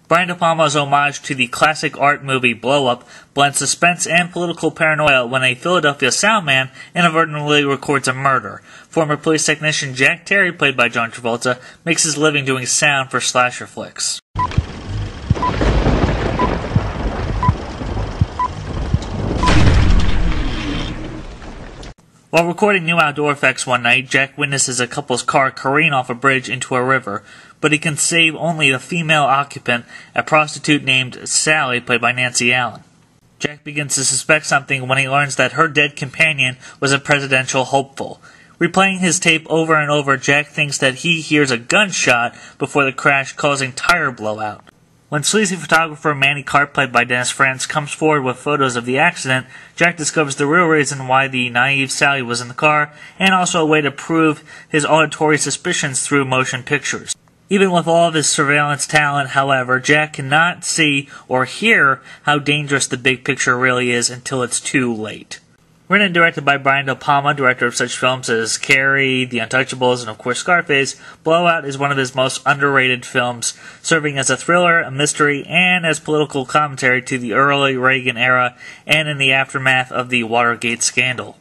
Brian De Palma's homage to the classic art movie Blow Up blends suspense and political paranoia when a Philadelphia sound man inadvertently records a murder. Former police technician Jack Terry, played by John Travolta, makes his living doing sound for slasher flicks. While recording new outdoor effects one night, Jack witnesses a couple's car careen off a bridge into a river, but he can save only the female occupant, a prostitute named Sally, played by Nancy Allen. Jack begins to suspect something when he learns that her dead companion was a presidential hopeful. Replaying his tape over and over, Jack thinks that he hears a gunshot before the crash, causing tire blowout. When sleazy photographer Manny Karp, played by Dennis Franz, comes forward with photos of the accident, Jack discovers the real reason why the naive Sally was in the car, and also a way to prove his auditory suspicions through motion pictures. Even with all of his surveillance talent, however, Jack cannot see or hear how dangerous the big picture really is until it's too late. Written and directed by Brian De Palma, director of such films as Carrie, The Untouchables, and of course Scarface, Blowout is one of his most underrated films, serving as a thriller, a mystery, and as political commentary to the early Reagan era and in the aftermath of the Watergate scandal.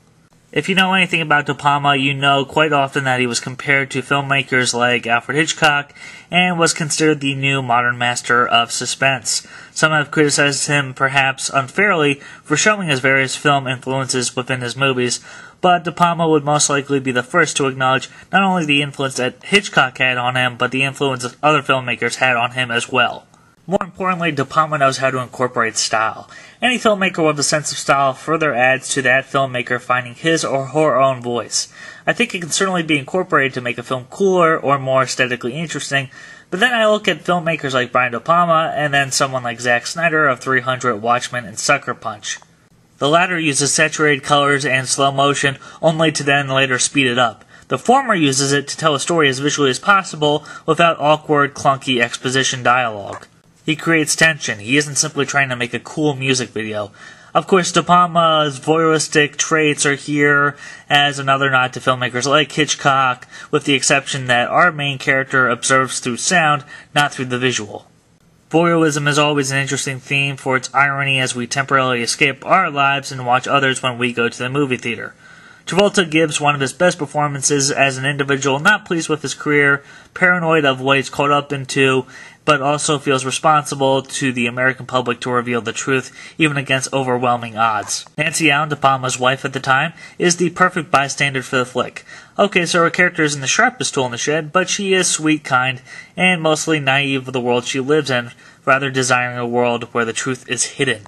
If you know anything about De Palma, you know quite often that he was compared to filmmakers like Alfred Hitchcock and was considered the new modern master of suspense. Some have criticized him, perhaps unfairly, for showing his various film influences within his movies, but De Palma would most likely be the first to acknowledge not only the influence that Hitchcock had on him, but the influence that other filmmakers had on him as well. More importantly, De Palma knows how to incorporate style. Any filmmaker with a sense of style further adds to that filmmaker finding his or her own voice. I think it can certainly be incorporated to make a film cooler or more aesthetically interesting, but then I look at filmmakers like Brian De Palma and then someone like Zack Snyder of 300, Watchmen, and Sucker Punch. The latter uses saturated colors and slow motion only to then later speed it up. The former uses it to tell a story as visually as possible without awkward, clunky exposition dialogue. He creates tension. He isn't simply trying to make a cool music video. Of course, De Palma's voyeuristic traits are here as another nod to filmmakers like Hitchcock, with the exception that our main character observes through sound, not through the visual. Voyeurism is always an interesting theme for its irony as we temporarily escape our lives and watch others when we go to the movie theater. Travolta gives one of his best performances as an individual not pleased with his career, paranoid of what he's caught up into, but also feels responsible to the American public to reveal the truth, even against overwhelming odds. Nancy Allen, De Palma's wife at the time, is the perfect bystander for the flick. Okay, so her character isn't the sharpest tool in the shed, but she is sweet, kind, and mostly naive of the world she lives in, rather desiring a world where the truth is hidden.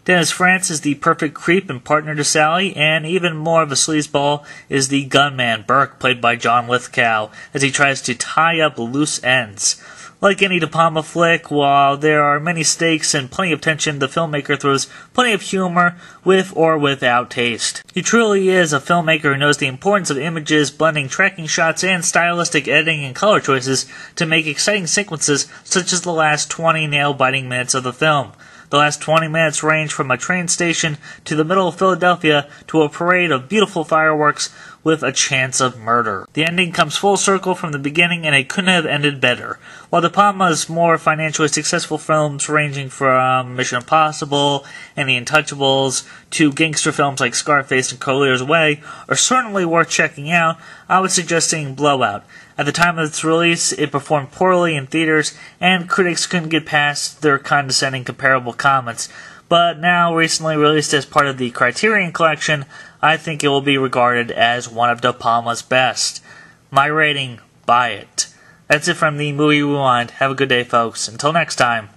Dennis Franz is the perfect creep and partner to Sally, and even more of a sleazeball is the gunman, Burke, played by John Lithgow, as he tries to tie up loose ends. Like any De Palma flick, while there are many stakes and plenty of tension, the filmmaker throws plenty of humor with or without taste. He truly is a filmmaker who knows the importance of images, blending tracking shots and stylistic editing and color choices to make exciting sequences such as the last 20 nail-biting minutes of the film. The last 20 minutes range from a train station to the middle of Philadelphia to a parade of beautiful fireworks with a chance of murder. The ending comes full circle from the beginning, and it couldn't have ended better. While De Palma's more financially successful films, ranging from Mission Impossible and The Untouchables to gangster films like Scarface and Corleone's Way, are certainly worth checking out, I would suggest seeing Blowout. At the time of its release, it performed poorly in theaters, and critics couldn't get past their condescending comparable comments. But now, recently released as part of the Criterion Collection, I think it will be regarded as one of De Palma's best. My rating, buy it. That's it from the Movie Rewind. Have a good day, folks. Until next time.